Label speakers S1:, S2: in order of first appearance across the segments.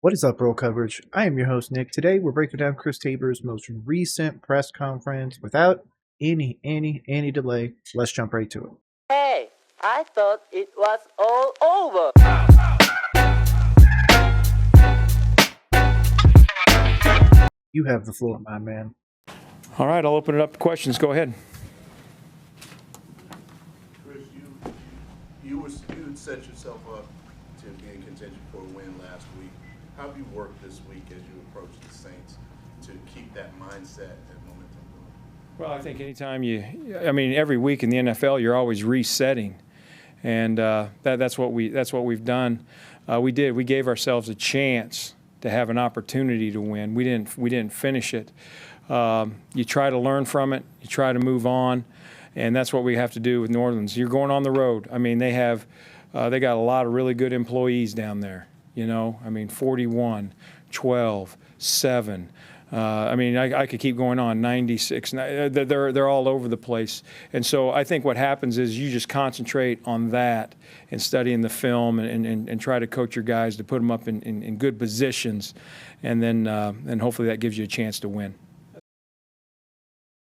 S1: What is up, Roll Coverage? I am your host, Nick. Today, we're breaking down Chris Tabor's most recent press conference without any delay. Let's jump right to it.
S2: Hey, I thought it was all over.
S1: You have the floor, my man.
S3: All right, I'll open it up to questions. Go ahead.
S4: Chris, you had set yourself up to be in contention for a win last week. How have you worked this week as you approach the Saints to keep that mindset and momentum going?
S3: Well, I think anytime every week in the NFL, you're always resetting, and that's what we've done. We gave ourselves a chance to have an opportunity to win. We didn't finish it. You try to learn from it. You try to move on, and that's what we have to do with New Orleans. You're going on the road. I mean, they got a lot of really good employees down there. 41, 12, 7. I could keep going on. 96. They're all over the place. And so I think what happens is you just concentrate on that and studying the film and try to coach your guys to put them up in good positions, and then hopefully that gives you a chance to win.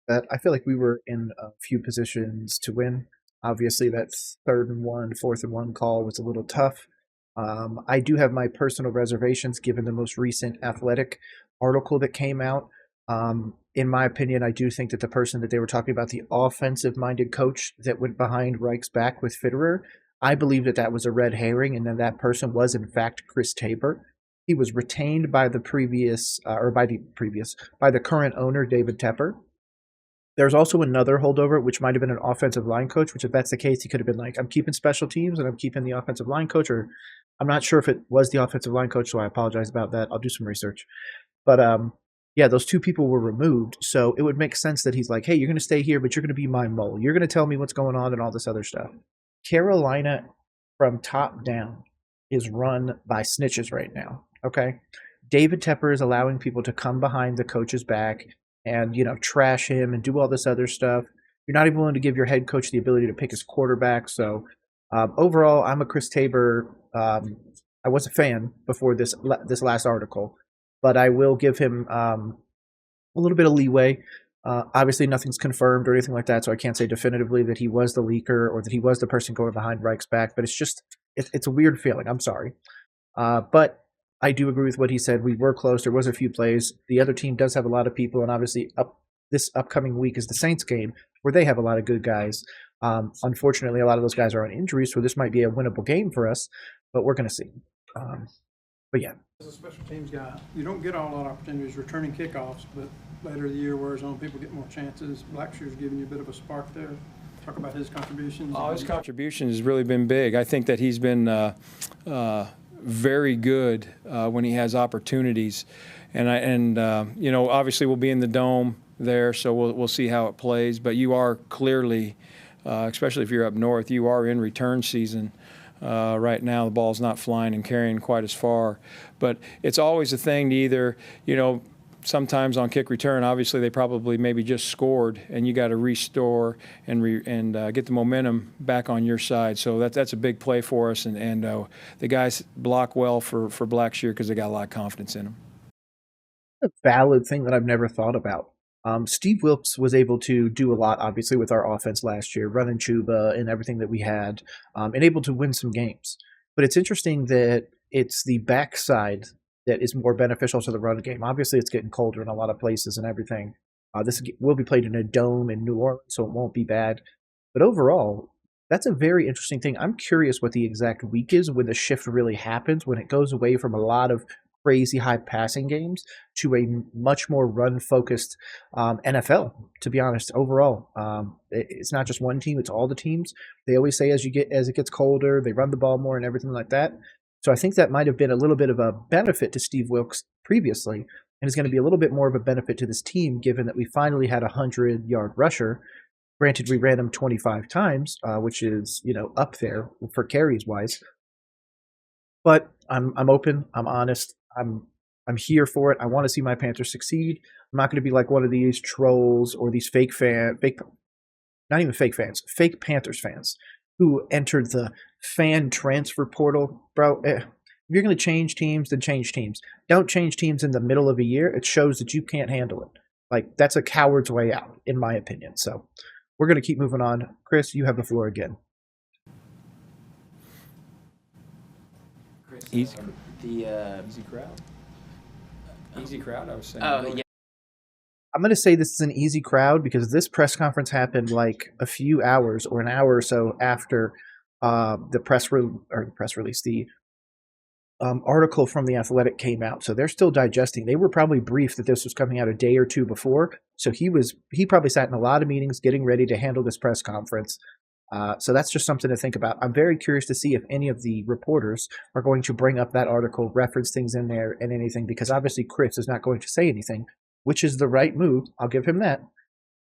S1: I feel like we were in a few positions to win. Obviously, that 3rd and 1, 4th and 1 call was a little tough. I do have my personal reservations given the most recent Athletic article that came out. In my opinion, I do think that the person that they were talking about, the offensive-minded coach that went behind Reich's back with Fitterer, I believe that was a red herring, and then that person was, in fact, Chris Tabor. He was retained by the by the current owner, David Tepper. There's also another holdover, which might have been an offensive line coach, which if that's the case, he could have been like, I'm keeping special teams and I'm keeping the offensive line coach, or I'm not sure if it was the offensive line coach, so I apologize about that. I'll do some research. But yeah, those two people were removed, so it would make sense that he's like, hey, you're going to stay here, but you're going to be my mole. You're going to tell me what's going on and all this other stuff. Carolina, from top down, is run by snitches right now, okay? David Tepper is allowing people to come behind the coach's back and, trash him and do all this other stuff. You're not even willing to give your head coach the ability to pick his quarterback. So overall, I'm a Chris Tabor. I was a fan before this last article, but I will give him a little bit of leeway. Obviously, nothing's confirmed or anything like that, so I can't say definitively that he was the leaker or that he was the person going behind Reich's back, but it's a weird feeling. I'm sorry. But I do agree with what he said. We were close. There was a few plays. The other team does have a lot of people, and obviously this upcoming week is the Saints game where they have a lot of good guys. Unfortunately, a lot of those guys are on injuries, so this might be a winnable game for us, but we're going to see. But yeah.
S5: As a special teams guy, you don't get a lot of opportunities returning kickoffs, but later the year wears on, people get more chances. Blackshear's giving you a bit of a spark there. Talk about his contributions.
S3: His contribution has really been big. I think that he's been very good when he has opportunities, and obviously we'll be in the dome there, so we'll see how it plays. But you are clearly, especially if you're up north, you are in return season. Right now the ball's not flying and carrying quite as far, but it's always a thing to either, sometimes on kick return, obviously they probably maybe just scored, and you got to restore and get the momentum back on your side. So that's a big play for us, and the guys block well for Blackshear because they got a lot of confidence in them.
S1: A valid thing that I've never thought about. Steve Wilkes was able to do a lot, obviously, with our offense last year, running Chuba and everything that we had, and able to win some games. But it's interesting that it's the backside that is more beneficial to the run game. Obviously, it's getting colder in a lot of places and everything. This will be played in a dome in New Orleans, so it won't be bad. But overall, that's a very interesting thing. I'm curious what the exact week is when the shift really happens, when it goes away from a lot of crazy high passing games to a much more run-focused NFL, to be honest, overall. It's not just one team, it's all the teams. They always say as it gets colder, they run the ball more and everything like that. So I think that might have been a little bit of a benefit to Steve Wilkes previously, and is going to be a little bit more of a benefit to this team, given that we finally had a 100-yard rusher. Granted, we ran him 25 times, which is up there for carries wise. But I'm open. I'm honest. I'm here for it. I want to see my Panthers succeed. I'm not going to be like one of these trolls or these fake Panthers fans who entered the fan transfer portal. Bro, If you're going to change teams, then change teams. Don't change teams in the middle of a year. It shows that you can't handle it. Like, that's a coward's way out, in my opinion. So we're going to keep moving on. Chris, you have the floor again.
S6: Chris,
S3: Easy.
S6: Easy
S3: crowd. Easy crowd, I was saying.
S6: Oh, yeah.
S1: I'm going to say this is an easy crowd because this press conference happened like a few hours or an hour or so after the press release, the article from The Athletic came out. So they're still digesting. They were probably briefed that this was coming out a day or two before. So he probably sat in a lot of meetings getting ready to handle this press conference. So that's just something to think about. I'm very curious to see if any of the reporters are going to bring up that article, reference things in there and anything, because obviously Chris is not going to say anything, which is the right move. I'll give him that.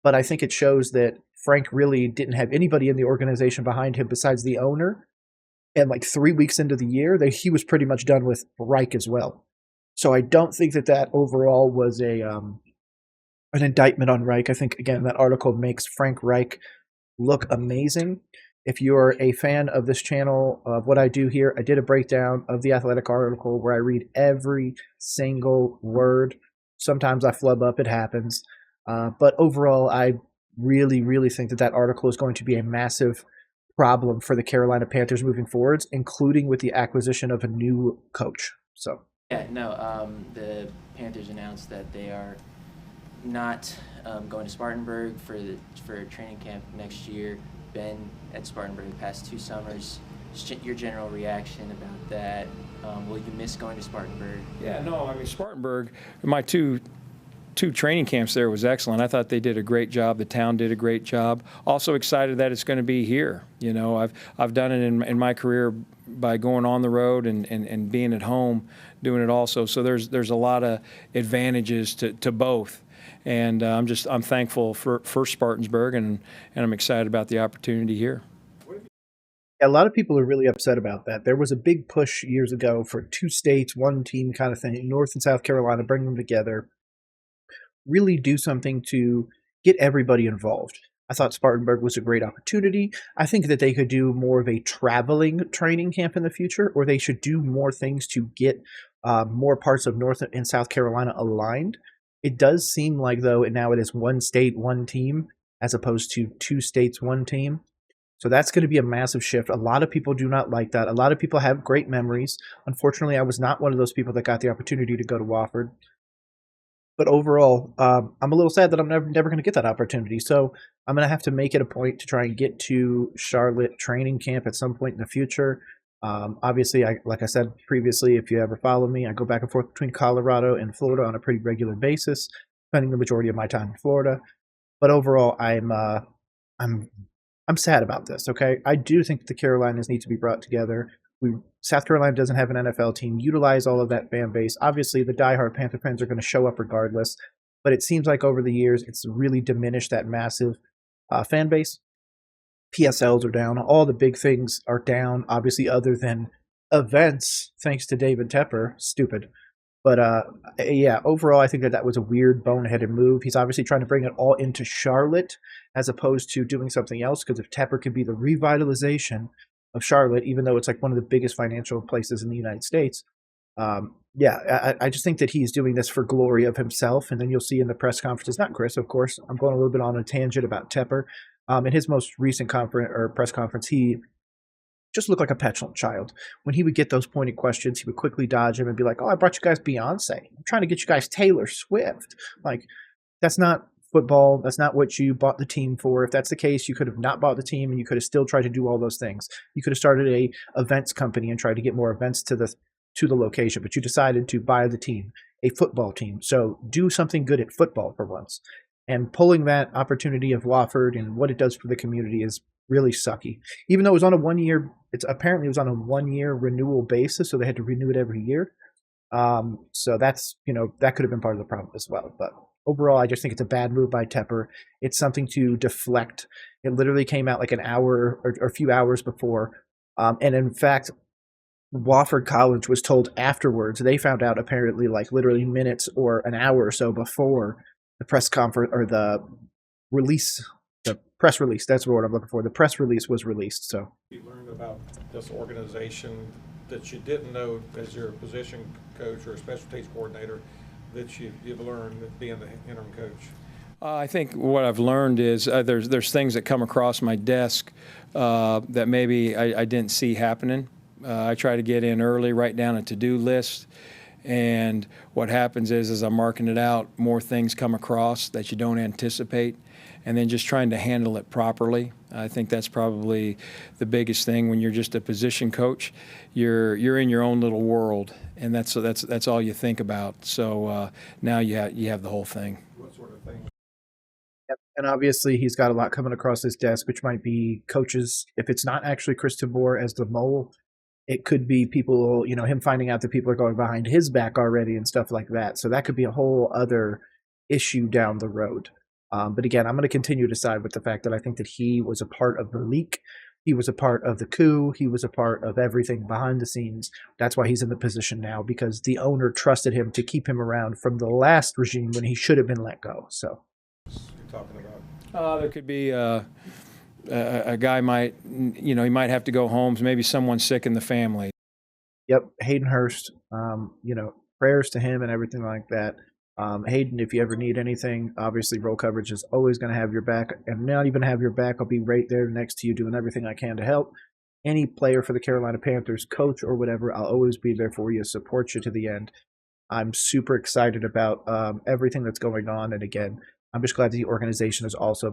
S1: But I think it shows that Frank really didn't have anybody in the organization behind him besides the owner. And like 3 weeks into the year, he was pretty much done with Reich as well. So I don't think that overall was an indictment on Reich. I think, again, that article makes Frank Reich look amazing. If you're a fan of this channel, of what I do here, I did a breakdown of the Athletic article where I read every single word. Sometimes I flub up, it happens. But overall, I really, really think that article is going to be a massive problem for the Carolina Panthers moving forwards, including with the acquisition of a new coach. So
S6: Yeah, no, the Panthers announced that they are not going to Spartanburg for training camp next year. Been at Spartanburg the past 2 summers. Just your general reaction about that. Will you miss going to Spartanburg?
S3: Yeah, no, I mean, Spartanburg, my two training camps there was excellent. I thought they did a great job. The town did a great job. Also excited that it's going to be here. You know, I've done it in my career by going on the road and being at home, doing it also. So there's a lot of advantages to both. And I'm thankful for Spartansburg, and I'm excited about the opportunity here.
S1: a lot of people are really upset about that. There was a big push years ago for 2 states, 1 team kind of thing, North and South Carolina, bring them together, really do something to get everybody involved. I thought Spartanburg was a great opportunity. I think that they could do more of a traveling training camp in the future, or they should do more things to get more parts of North and South Carolina aligned. It does seem like, though, now it is 1 state, 1 team, as opposed to 2 states, 1 team. So that's going to be a massive shift. A lot of people do not like that. A lot of people have great memories. Unfortunately, I was not one of those people that got the opportunity to go to Wofford. But overall, I'm a little sad that I'm never going to get that opportunity. So I'm going to have to make it a point to try and get to Charlotte training camp at some point in the future. Obviously, like I said previously, if you ever follow me, I go back and forth between Colorado and Florida on a pretty regular basis, spending the majority of my time in Florida. But overall, I'm sad about this. Okay, I do think the Carolinas need to be brought together. South Carolina doesn't have an NFL team. Utilize all of that fan base. Obviously, the diehard Panther fans are going to show up regardless, but it seems like over the years, it's really diminished that massive fan base. PSLs are down. All the big things are down, obviously, other than events, thanks to David Tepper. Stupid. But yeah, overall, I think that was a weird, boneheaded move. He's obviously trying to bring it all into Charlotte as opposed to doing something else, because if Tepper could be the revitalization of Charlotte, even though it's like one of the biggest financial places in the United States, I just think that he's doing this for glory of himself. And then you'll see in the press conferences, not Chris, of course, I'm going a little bit on a tangent about Tepper. In his most recent press conference, he just looked like a petulant child. When he would get those pointed questions, he would quickly dodge them and be like, "Oh, I brought you guys Beyonce. I'm trying to get you guys Taylor Swift." Like, that's not football. That's not what you bought the team for. If that's the case, you could have not bought the team and you could have still tried to do all those things. You could have started a events company and tried to get more events to the location, but you decided to buy the team, a football team. So do something good at football for once. And pulling that opportunity of Wofford and what it does for the community is really sucky. Even though it was on a 1-year, apparently it was on a 1-year renewal basis, so they had to renew it every year. So that's, that could have been part of the problem as well. But overall, I just think it's a bad move by Tepper. It's something to deflect. It literally came out like an hour or a few hours before. And in fact, Wofford College was told afterwards. They found out apparently like literally minutes or an hour or so before the press conference or the press release. That's the word I'm looking for. The press release was released. So
S7: you learned about this organization that you didn't know as your position coach or a special teams coordinator that you've learned being the interim coach?
S3: I think what I've learned is there's things that come across my desk that maybe I didn't see happening. I try to get in early, write down a to-do list, and what happens is as I'm marking it out, more things come across that you don't anticipate, and then just trying to handle it properly. I think that's probably the biggest thing when you're just a position coach. You're in your own little world, and that's all you think about. So now you have the whole thing.
S7: What sort of thing?
S1: Yep. And obviously, he's got a lot coming across his desk, which might be coaches. If it's not actually Chris Tabor as the mole, it could be people, him finding out that people are going behind his back already and stuff like that. So that could be a whole other issue down the road. But again, I'm going to continue to side with the fact that I think that he was a part of the leak. He was a part of the coup. He was a part of everything behind the scenes. That's why he's in the position now, because the owner trusted him to keep him around from the last regime when he should have been let go. So.
S7: Talking about?
S3: There could be a guy might, he might have to go home. Maybe someone's sick in the family.
S1: Yep, Hayden Hurst. Prayers to him and everything like that. Hayden, if you ever need anything, obviously roll coverage is always going to have your back. And not even have your back, I'll be right there next to you doing everything I can to help. Any player for the Carolina Panthers, coach or whatever, I'll always be there for you, support you to the end. I'm super excited about everything that's going on. And again, I'm just glad the organization is also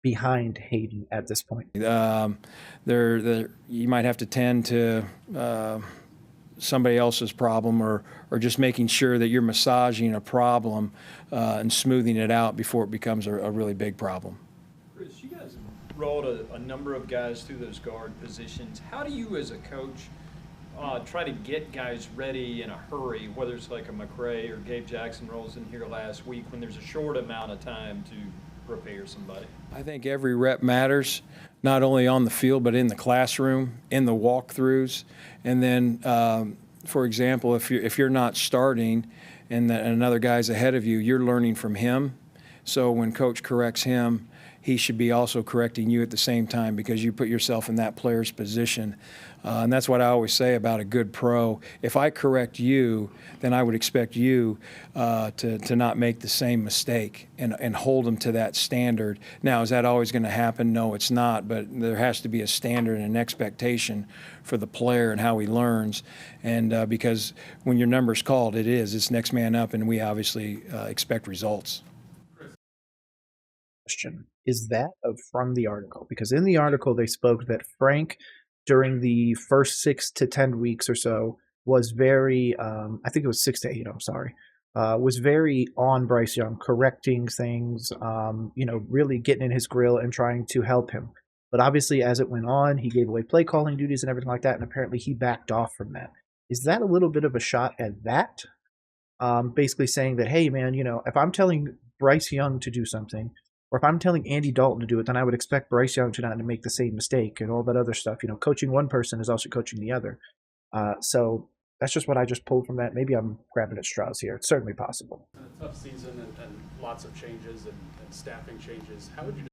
S1: behind Hayden at this point.
S3: You might have to tend to somebody else's problem or just making sure that you're massaging a problem and smoothing it out before it becomes a really big problem.
S8: Chris, you guys rolled a number of guys through those guard positions. How do you as a coach try to get guys ready in a hurry, whether it's like a McRae or Gabe Jackson rolls in here last week when there's a short amount of time to prepare somebody?
S3: I think every rep matters, not only on the field but in the classroom, in the walkthroughs, and then, for example, if you're not starting and another guy's ahead of you, you're learning from him. So when coach corrects him, he should be also correcting you at the same time because you put yourself in that player's position. And that's what I always say about a good pro. If I correct you, then I would expect you to not make the same mistake and hold them to that standard. Now, is that always going to happen? No, it's not. But there has to be a standard and an expectation for the player and how he learns. And because when your number's called, it's next man up, and we obviously expect results.
S1: Question is that from the article, because in the article they spoke that Frank during the first 6 to 10 weeks or so was very I think it was 6 to 8, I'm sorry, was very on Bryce Young, correcting things, really getting in his grill and trying to help him. But obviously as it went on, he gave away play calling duties and everything like that, and apparently he backed off from that. Is that a little bit of a shot at that? Basically saying that, hey man, if I'm telling Bryce Young to do something, or if I'm telling Andy Dalton to do it, then I would expect Bryce Young to not make the same mistake and all that other stuff. Coaching one person is also coaching the other. So that's just what I just pulled from that. Maybe I'm grabbing at straws here. It's certainly possible.
S9: A tough season and lots of changes and staffing changes. How would you?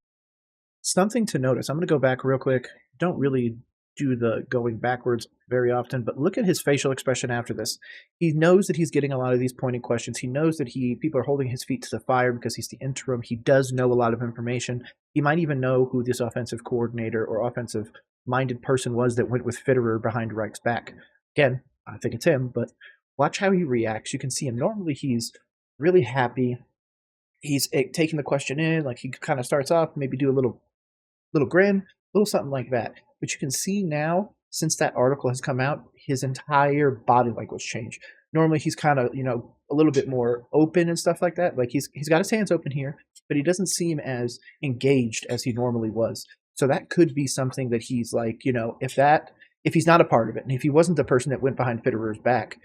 S1: Something to notice. I'm going to go back real quick. Don't really do the going backwards very often, but look at his facial expression after this. He knows that he's getting a lot of these pointed questions. He knows that people are holding his feet to the fire because he's the interim. He does know a lot of information. He might even know who this offensive coordinator or offensive-minded person was that went with Fitterer behind Reich's back. Again, I think it's him, but watch how he reacts. You can see him. Normally he's really happy. He's taking the question in, like he kind of starts off, maybe do a little grin, a little something like that. But you can see now, since that article has come out, his entire body language changed. Normally he's kind of, a little bit more open and stuff like that. Like he's got his hands open here, but he doesn't seem as engaged as he normally was. So that could be something that he's like, if he's not a part of it, and if he wasn't the person that went behind Fitterer's back,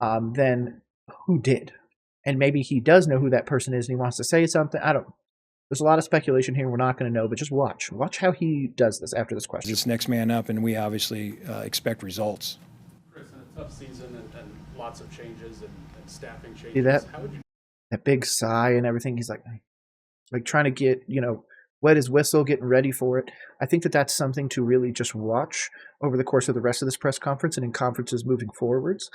S1: then who did? And maybe he does know who that person is and he wants to say something. I don't know. There's a lot of speculation here. We're not going to know, but just watch. Watch how he does this after this question.
S3: It's next man up, and we obviously expect results.
S9: Chris, in a tough season and lots of changes and staffing changes.
S1: See that?
S9: How would you?
S1: That big sigh and everything. He's like trying to get, wet his whistle, getting ready for it. I think that that's something to really just watch over the course of the rest of this press conference and in conferences moving forwards.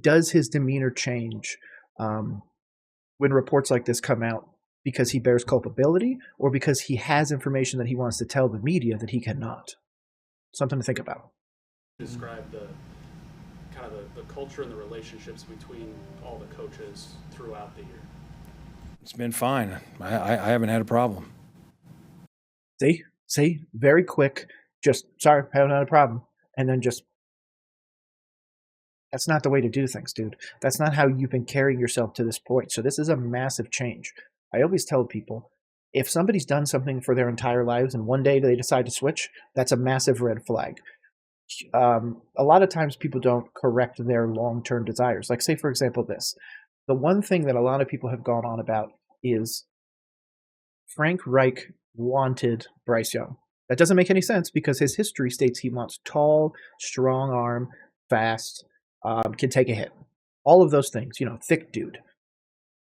S1: Does his demeanor change when reports like this come out because he bears culpability or because he has information that he wants to tell the media that he cannot? Something to think about.
S9: Describe the kind of the culture and the relationships between all the coaches throughout the year.
S3: It's been fine. I haven't had a problem.
S1: See, very quick, just, sorry, I haven't had a problem. And then just, that's not the way to do things, dude. That's not how you've been carrying yourself to this point. So this is a massive change. I always tell people, if somebody's done something for their entire lives and one day they decide to switch, that's a massive red flag. A lot of times people don't correct their long-term desires. Like, say, for example, this. The one thing that a lot of people have gone on about is Frank Reich wanted Bryce Young. That doesn't make any sense because his history states he wants tall, strong arm, fast, can take a hit. All of those things, thick dude.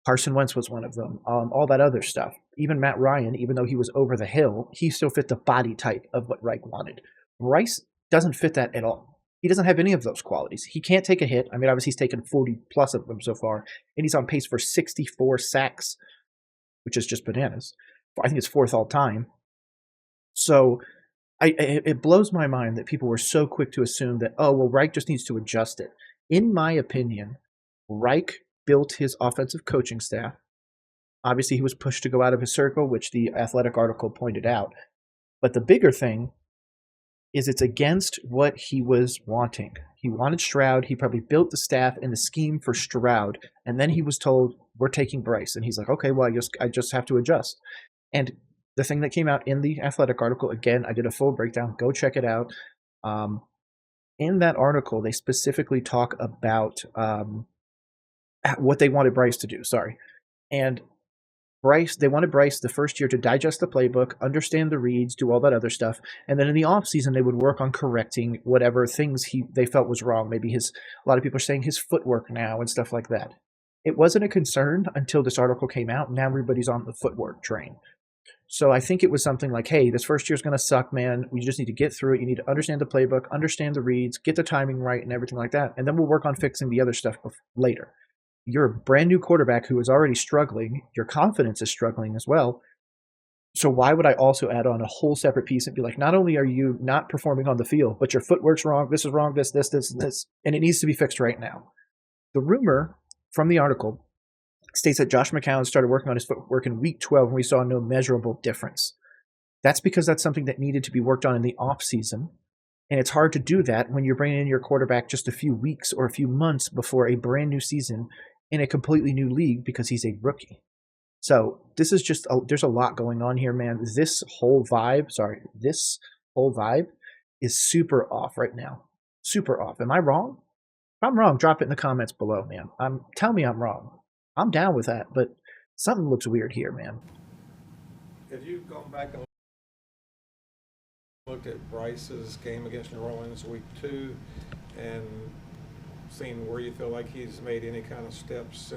S1: Carson Wentz was one of them. All that other stuff. Even Matt Ryan, even though he was over the hill, he still fit the body type of what Reich wanted. Bryce doesn't fit that at all. He doesn't have any of those qualities. He can't take a hit. I mean, obviously he's taken 40 plus of them so far, and he's on pace for 64 sacks, which is just bananas. I think it's fourth all time. So it blows my mind that people were so quick to assume that, oh, well, Reich just needs to adjust it. In my opinion, Reich built his offensive coaching staff. Obviously, he was pushed to go out of his circle, which the Athletic article pointed out. But the bigger thing is it's against what he was wanting. He wanted Stroud. He probably built the staff and the scheme for Stroud. And then he was told, we're taking Bryce. And he's like, okay, well, I just have to adjust. And the thing that came out in the Athletic article, again, I did a full breakdown. Go check it out. In that article, they specifically talk about what they wanted Bryce to do. And they wanted Bryce the first year to digest the playbook, understand the reads, do all that other stuff. And then in the offseason, they would work on correcting whatever things they felt was wrong. Maybe a lot of people are saying his footwork now and stuff like that. It wasn't a concern until this article came out. Now everybody's on the footwork train. So I think it was something like, hey, this first year's going to suck, man. We just need to get through it. You need to understand the playbook, understand the reads, get the timing right and everything like that. And then we'll work on fixing the other stuff later. You're a brand new quarterback who is already struggling. Your confidence is struggling as well. So why would I also add on a whole separate piece and be like, not only are you not performing on the field, but your footwork's wrong, this is wrong, this, and it needs to be fixed right now. The rumor from the article states that Josh McCown started working on his footwork in week 12 and we saw no measurable difference. That's because that's something that needed to be worked on in the offseason. And it's hard to do that when you're bringing in your quarterback just a few weeks or a few months before a brand new season in a completely new league because he's a rookie. So this is just, there's a lot going on here, man. This whole vibe is super off right now. Super off. Am I wrong? If I'm wrong, drop it in the comments below, man. Tell me I'm wrong. I'm down with that, but something looks weird here, man.
S7: Have you gone back and looked at Bryce's game against New Orleans week 2 and seen where you feel like he's made any kind of steps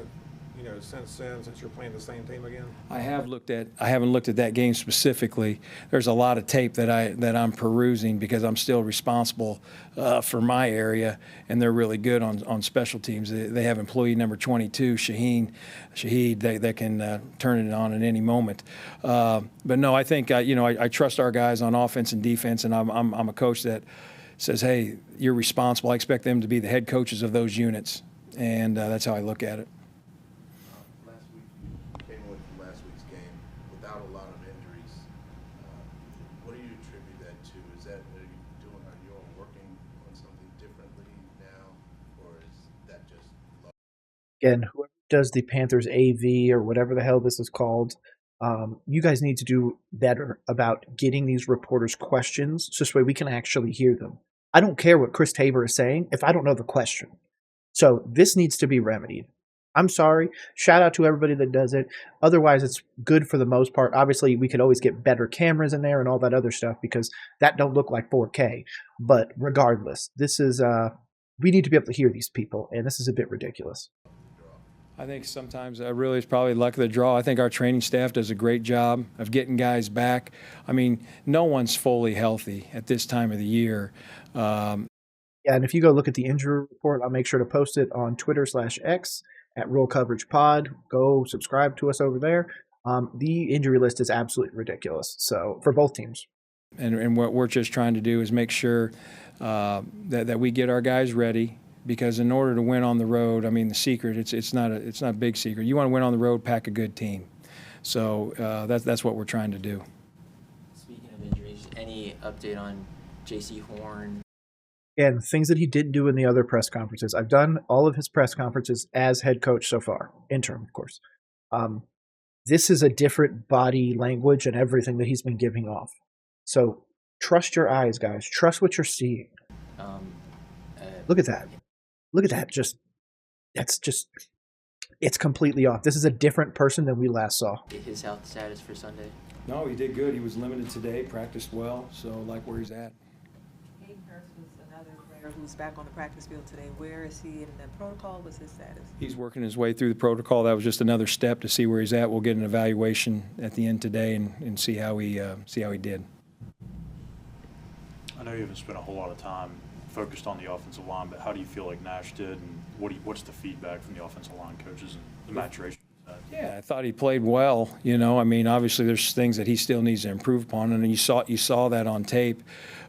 S7: since then, since you're playing the same team again?
S3: I haven't looked at that game specifically. There's a lot of tape that I'm perusing because I'm still responsible for my area, and they're really good on special teams. They have employee number 22, Shaheed, that can turn it on at any moment. But no, I think I trust our guys on offense and defense, and I'm a coach that says, hey, you're responsible. I expect them to be the head coaches of those units, and that's how I look at it.
S1: Again, whoever does the Panthers AV or whatever the hell this is called, you guys need to do better about getting these reporters questions so this way we can actually hear them. I don't care what Chris Tabor is saying if I don't know the question. So this needs to be remedied. I'm sorry. Shout out to everybody that does it. Otherwise, it's good for the most part. Obviously, we could always get better cameras in there and all that other stuff because that don't look like 4K. But regardless, this is we need to be able to hear these people, and this is a bit ridiculous.
S3: I think sometimes really it's probably luck of the draw. I think our training staff does a great job of getting guys back. I mean, no one's fully healthy at this time of the year.
S1: Yeah, and if you go look at the injury report, I'll make sure to post it on Twitter/X at Roll Coverage Pod. Go subscribe to us over there. The injury list is absolutely ridiculous. So for both teams.
S3: And what we're just trying to do is make sure that we get our guys ready. Because in order to win on the road, I mean, the secret, it's not a big secret. You want to win on the road, pack a good team. So that's what we're trying to do.
S6: Speaking of injuries, any update on J.C. Horn?
S1: And things that he didn't do in the other press conferences. I've done all of his press conferences as head coach so far, interim, of course. This is a different body language and everything that he's been giving off. So trust your eyes, guys. Trust what you're seeing. Look at that. Look at that. It's completely off. This is a different person than we last saw.
S6: His health status for Sunday?
S3: No, he did good. He was limited today, practiced well, so like where he's at.
S10: Another player who's back on the practice field today. Where is he in the protocol? What's his status?
S3: He's working his way through the protocol. That was just another step to see where he's at. We'll get an evaluation at the end today and see how he did.
S11: I know you haven't spent a whole lot of time focused on the offensive line, but how do you feel like Nash did, and what's the feedback from the offensive line coaches and the maturation?
S3: Yeah, I thought he played well. You know, I mean, obviously there's things that he still needs to improve upon, and you saw that on tape.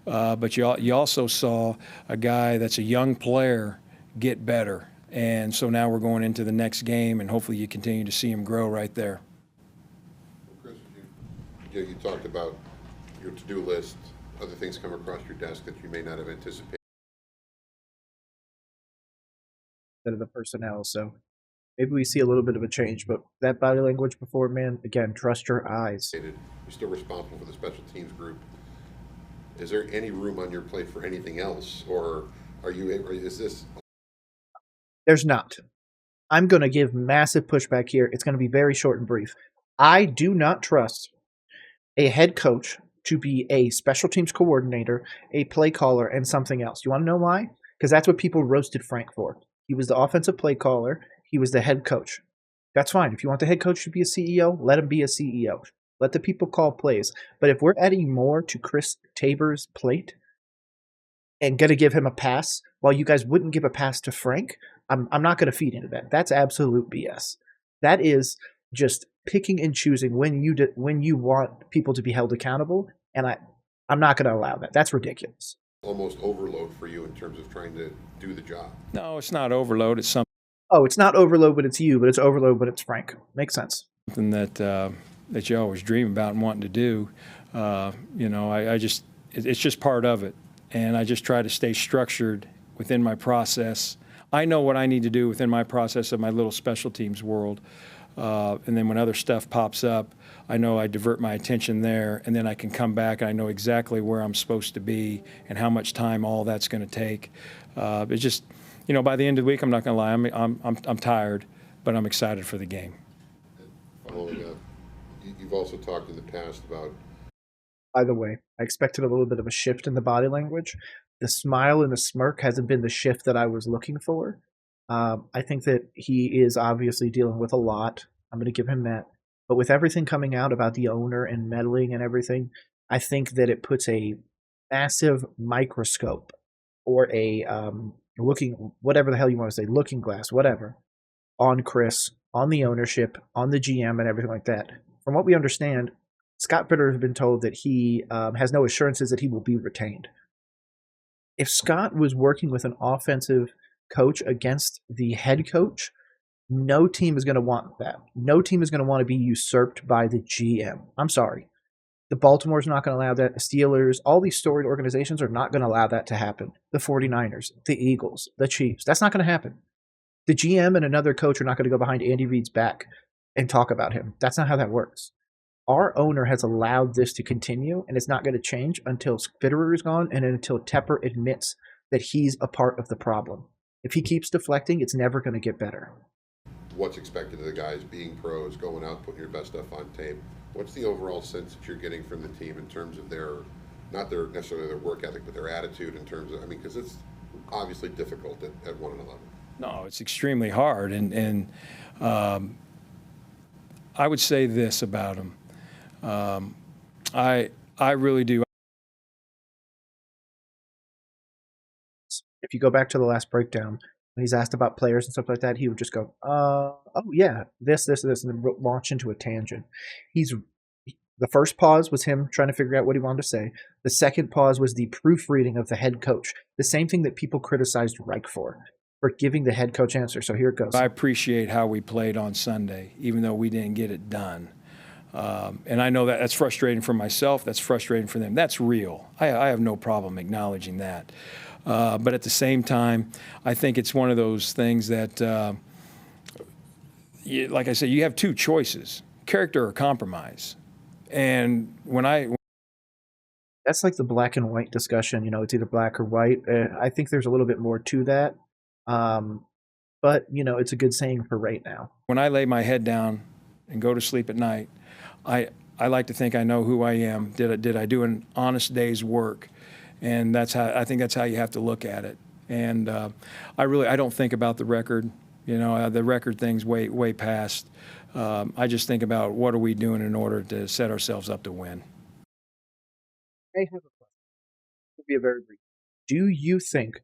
S3: But you also saw a guy that's a young player get better, and so now we're going into the next game, and hopefully you continue to see him grow right there.
S12: Chris, you talked about your to-do list, other things come across your desk that you may not have anticipated.
S1: Of the personnel, so maybe we see a little bit of a change, but that body language before, man, again, trust your eyes.
S12: You're still responsible for the special teams group. Is there any room on your plate for anything else, or is this?
S1: There's not. I'm going to give massive pushback here. It's going to be very short and brief. I do not trust a head coach to be a special teams coordinator, a play caller, and something else. You want to know why? Because that's what people roasted Frank for. He was the offensive play caller. He was the head coach. That's fine. If you want the head coach to be a CEO, let him be a CEO. Let the people call plays. But if we're adding more to Chris Tabor's plate and going to give him a pass while you guys wouldn't give a pass to Frank, I'm not going to feed into that. That's absolute BS. That is just picking and choosing when you want people to be held accountable, and I'm not going to allow that. That's ridiculous.
S12: Almost overload for you in terms of trying to do the job.
S3: No, it's not overload. It's something.
S1: Oh, it's not overload, but it's you. But it's overload, but it's Frank. Makes sense.
S3: Something that you always dream about and wanting to do. You know, it's just part of it, and I just try to stay structured within my process. I know what I need to do within my process of my little special teams world, and then when other stuff pops up, I know I divert my attention there, and then I can come back and I know exactly where I'm supposed to be and how much time all that's going to take. It's just, you know, by the end of the week, I'm not going to lie, I'm tired, but I'm excited for the game.
S12: Following up, you've also talked in the past about.
S1: By the way, I expected a little bit of a shift in the body language. The smile and the smirk hasn't been the shift that I was looking for. I think that he is obviously dealing with a lot. I'm going to give him that. But with everything coming out about the owner and meddling and everything, I think that it puts a massive microscope or a whatever the hell you want to say, looking glass, whatever, on Chris, on the ownership, on the GM and everything like that. From what we understand, Scott Bitter has been told that he has no assurances that he will be retained. If Scott was working with an offensive coach against the head coach, no team is going to want that. No team is going to want to be usurped by the GM. I'm sorry. The Baltimore's not going to allow that. The Steelers, all these storied organizations are not going to allow that to happen. The 49ers, the Eagles, the Chiefs. That's not going to happen. The GM and another coach are not going to go behind Andy Reid's back and talk about him. That's not how that works. Our owner has allowed this to continue, and it's not going to change until Fitterer is gone and until Tepper admits that he's a part of the problem. If he keeps deflecting, it's never going to get better.
S12: What's expected of the guys being pros, going out, putting your best stuff on tape? What's the overall sense that you're getting from the team in terms of not necessarily their work ethic, but their attitude in terms of, because it's obviously difficult at 1-11.
S3: No, it's extremely hard, and I would say this about him. I really do.
S1: If you go back to the last breakdown, when he's asked about players and stuff like that, he would just go, oh yeah, this, and then launch into a tangent. The first pause was him trying to figure out what he wanted to say. The second pause was the proofreading of the head coach. The same thing that people criticized Reich for giving the head coach answer. So here it goes.
S3: I appreciate how we played on Sunday, even though we didn't get it done. And I know that's frustrating for myself. That's frustrating for them. That's real. I have no problem acknowledging that. But at the same time, I think it's one of those things that, like I said, you have two choices, character or compromise. And
S1: that's like the black and white discussion, it's either black or white. I think there's a little bit more to that. But, it's a good saying for right now.
S3: When I lay my head down and go to sleep at night, I like to think I know who I am. Did I do an honest day's work? And I think that's how you have to look at it. And I don't think about the record. The record thing's way past. I just think about what are we doing in order to set ourselves up to win.
S1: I have a question. It'll be a very brief. Do you think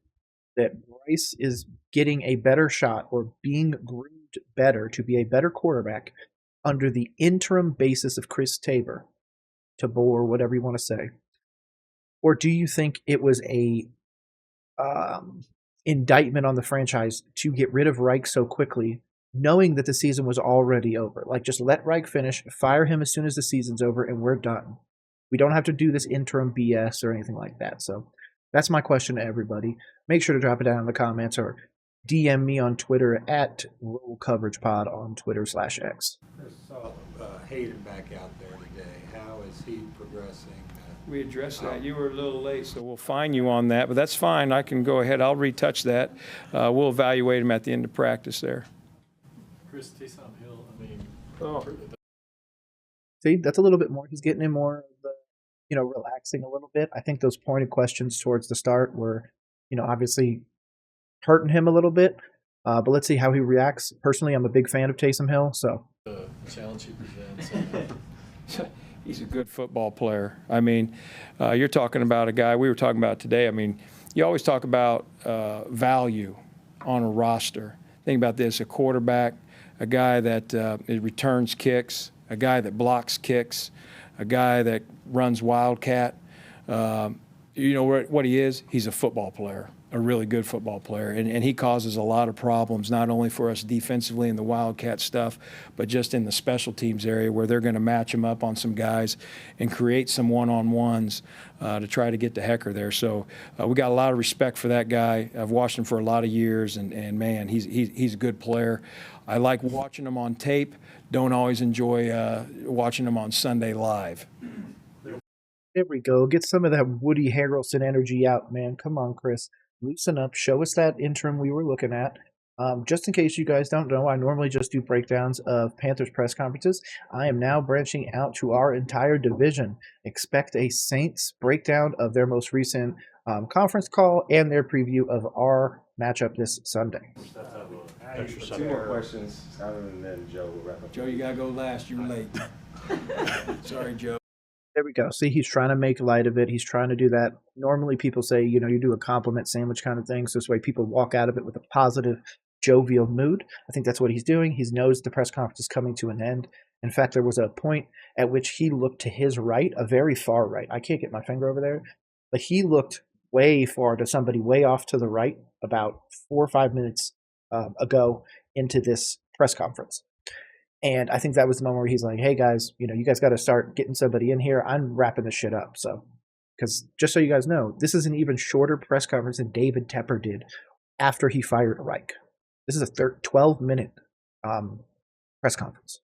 S1: that Bryce is getting a better shot or being groomed better to be a better quarterback under the interim basis of Chris Tabor, whatever you want to say? Or do you think it was a indictment on the franchise to get rid of Reich so quickly, knowing that the season was already over? Like, just let Reich finish, fire him as soon as the season's over, and we're done. We don't have to do this interim BS or anything like that. So that's my question to everybody. Make sure to drop it down in the comments or DM me on Twitter at RollCoveragePod on Twitter/X.
S13: Chris saw Hayden back out there today. How is he progressing?
S3: We addressed that. You were a little late, so we'll fine you on that. But that's fine. I can go ahead. I'll retouch that. We'll evaluate him at the end of practice there.
S9: Chris, Taysom Hill,
S1: See, that's a little bit more. He's getting in more of the, relaxing a little bit. I think those pointed questions towards the start were, obviously hurting him a little bit. But let's see how he reacts. Personally, I'm a big fan of Taysom Hill. So
S9: the challenge he presents.
S3: He's a good football player. I mean, you're talking about a guy we were talking about today. I mean, you always talk about value on a roster. Think about this: a quarterback, a guy that returns kicks, a guy that blocks kicks, a guy that runs wildcat. You know what he is? He's a football player, a really good football player. And he causes a lot of problems, not only for us defensively in the wildcat stuff, but just in the special teams area where they're going to match him up on some guys and create some one-on-ones to try to get the hecker there. So we got a lot of respect for that guy. I've watched him for a lot of years, and man, he's a good player. I like watching him on tape. Don't always enjoy watching him on Sunday live.
S1: There we go. Get some of that Woody Harrelson energy out, man. Come on, Chris. Loosen up. Show us that interim we were looking at. Just in case you guys don't know, I normally just do breakdowns of Panthers press conferences. I am now branching out to our entire division. Expect a Saints breakdown of their most recent conference call and their preview of our matchup this Sunday.
S11: Extra
S14: Two more questions, and then Joe will wrap up.
S3: Joe, you got to go last. You're late. Sorry, Joe.
S1: There we go. See, he's trying to make light of it. He's trying to do that. Normally people say, you do a compliment sandwich kind of thing. So this way people walk out of it with a positive, jovial mood. I think that's what he's doing. He knows the press conference is coming to an end. In fact, there was a point at which he looked to his right, a very far right. I can't get my finger over there. But he looked way far to somebody way off to the right about 4 or 5 minutes ago into this press conference. And I think that was the moment where he's like, hey, guys, you guys got to start getting somebody in here. I'm wrapping this shit up. So, because just so you guys know, this is an even shorter press conference than David Tepper did after he fired Reich. This is a 12-minute press conference.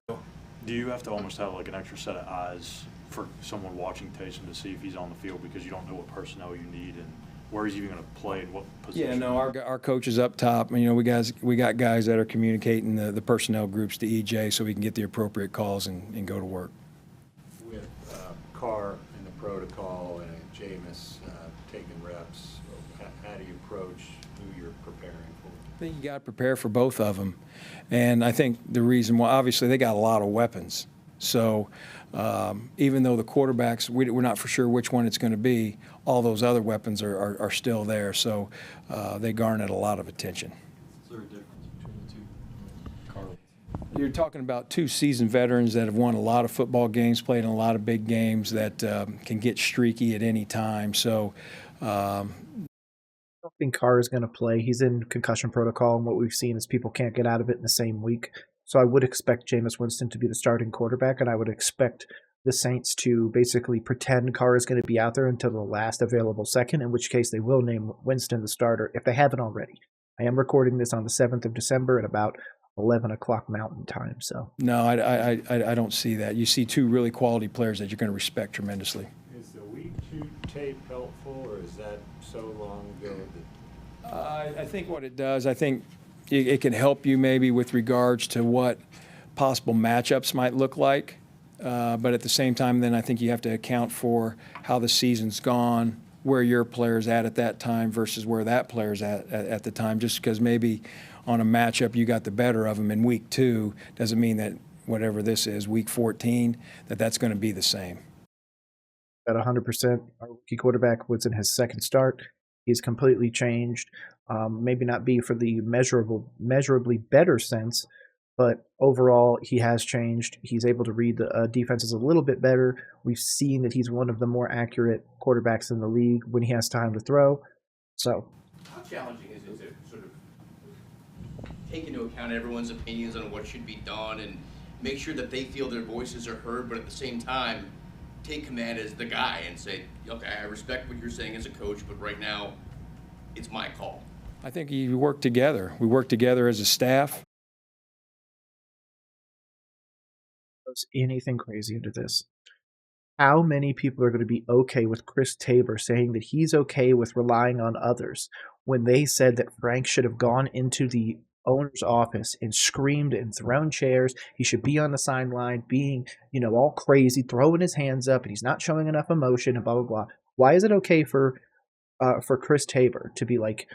S11: Do you have to almost have like an extra set of eyes for someone watching Taysom to see if he's on the field because you don't know what personnel you need and where he's even going to play and what position?
S3: Yeah, no, our coach is up top. We got guys that are communicating the personnel groups to EJ so we can get the appropriate calls and go to work.
S13: With Carr in the protocol and Jameis taking reps, how do you approach who you're preparing for?
S3: I think you got to prepare for both of them. And I think the reason why, obviously, they got a lot of weapons. So even though the quarterbacks, we're not for sure which one it's going to be, all those other weapons are still there. So they garnered a lot of attention.
S11: Is there a difference between the two, Carl?
S3: You're talking about two seasoned veterans that have won a lot of football games, played in a lot of big games that can get streaky at any time. So
S1: I don't think Carr is going to play. He's in concussion protocol, and what we've seen is people can't get out of it in the same week. So I would expect Jameis Winston to be the starting quarterback, and I would expect the Saints to basically pretend Carr is going to be out there until the last available second, in which case they will name Winston the starter if they haven't already. I am recording this on the 7th of December at about 11 o'clock Mountain Time. So
S3: no, I don't see that. You see two really quality players that you're going to respect tremendously.
S13: Is the week 2 tape helpful, or is that so long ago that
S3: I think what it does, I think it can help you maybe with regards to what possible matchups might look like. But at the same time, then I think you have to account for how the season's gone, where your player's at that time versus where that player's at the time. Just because maybe on a matchup you got the better of them in week 2 doesn't mean that whatever this is, week 14, that's going to be the same.
S1: At 100%, our rookie quarterback was in his second start. He's completely changed. Maybe not be for the measurably better sense, but overall he has changed. He's able to read the defenses a little bit better. We've seen that he's one of the more accurate quarterbacks in the league when he has time to throw. So,
S15: how challenging is it to sort of take into account everyone's opinions on what should be done and make sure that they feel their voices are heard, but at the same time take command as the guy and say, okay, I respect what you're saying as a coach, but right now it's my call?
S3: I think you work together. We work together as a staff.
S1: Goes anything crazy into this? How many people are going to be okay with Chris Tabor saying that he's okay with relying on others when they said that Frank should have gone into the owner's office and screamed and thrown chairs? He should be on the sideline being, all crazy, throwing his hands up, and he's not showing enough emotion and blah, blah, blah. Why is it okay for Chris Tabor to be like,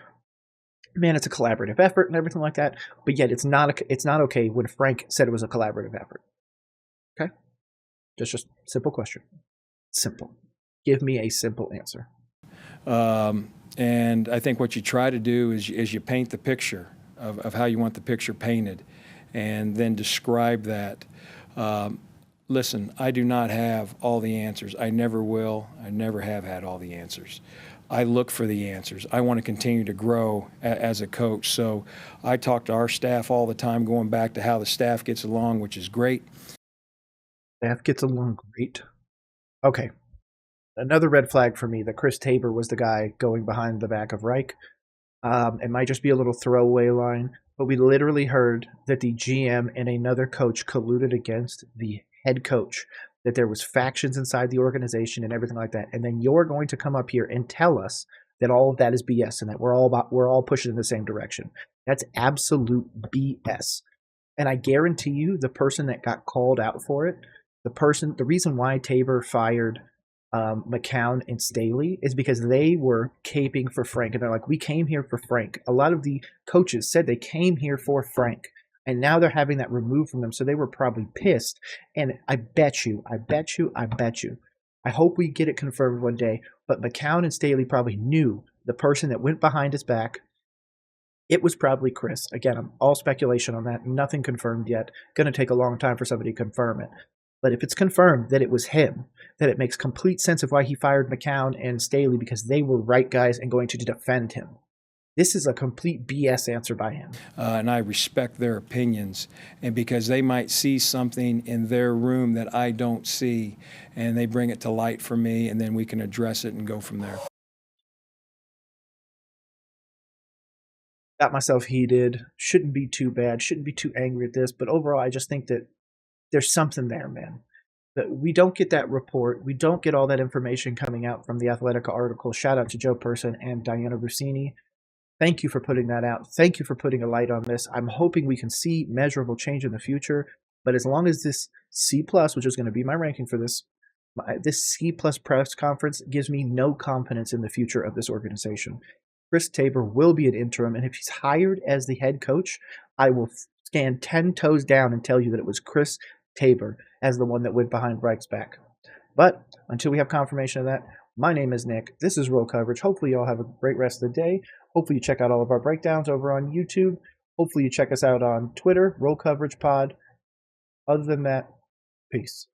S1: man, it's a collaborative effort and everything like that, but yet it's not okay when Frank said it was a collaborative effort? Okay? Just simple question. Simple. Give me a simple answer.
S3: And I think what you try to do is you paint the picture of how you want the picture painted and then describe that. Listen, I do not have all the answers. I never will. I never have had all the answers. I look for the answers. I want to continue to grow as a coach. So I talk to our staff all the time, going back to how the staff gets along, which is great.
S1: Staff gets along great. Okay. Another red flag for me that Chris Tabor was the guy going behind the back of Reich. It might just be a little throwaway line, but we literally heard that the GM and another coach colluded against the head coach, that there was factions inside the organization and everything like that. And then you're going to come up here and tell us that all of that is BS and that we're all pushing in the same direction. That's absolute BS. And I guarantee you the person that got called out for it, the reason why Tabor fired McCown and Staley is because they were caping for Frank. And they're like, we came here for Frank. A lot of the coaches said they came here for Frank. And now they're having that removed from them. So they were probably pissed. And I bet you, I hope we get it confirmed one day, but McCown and Staley probably knew the person that went behind his back. It was probably Chris. Again, I'm all speculation on that. Nothing confirmed yet. Going to take a long time for somebody to confirm it. But if it's confirmed that it was him, that it makes complete sense of why he fired McCown and Staley, because they were right guys and going to defend him. This is a complete BS answer by him.
S3: And I respect their opinions, and because they might see something in their room that I don't see, and they bring it to light for me, and then we can address it and go from there.
S1: Got myself heated. Shouldn't be too bad. Shouldn't be too angry at this. But overall, I just think that there's something there, man. That we don't get that report. We don't get all that information coming out from the Athletica article. Shout out to Joe Person and Diana Rossini. Thank you for putting that out. Thank you for putting a light on this. I'm hoping we can see measurable change in the future. But as long as this C+, which is going to be my ranking for this C+ press conference, gives me no confidence in the future of this organization. Chris Tabor will be an interim, and if he's hired as the head coach, I will stand 10 toes down and tell you that it was Chris Tabor as the one that went behind Reich's back. But until we have confirmation of that, my name is Nick. This is Roll Coverage. Hopefully you all have a great rest of the day. Hopefully you check out all of our breakdowns over on YouTube. Hopefully you check us out on Twitter, Roll Coverage Pod. Other than that, peace.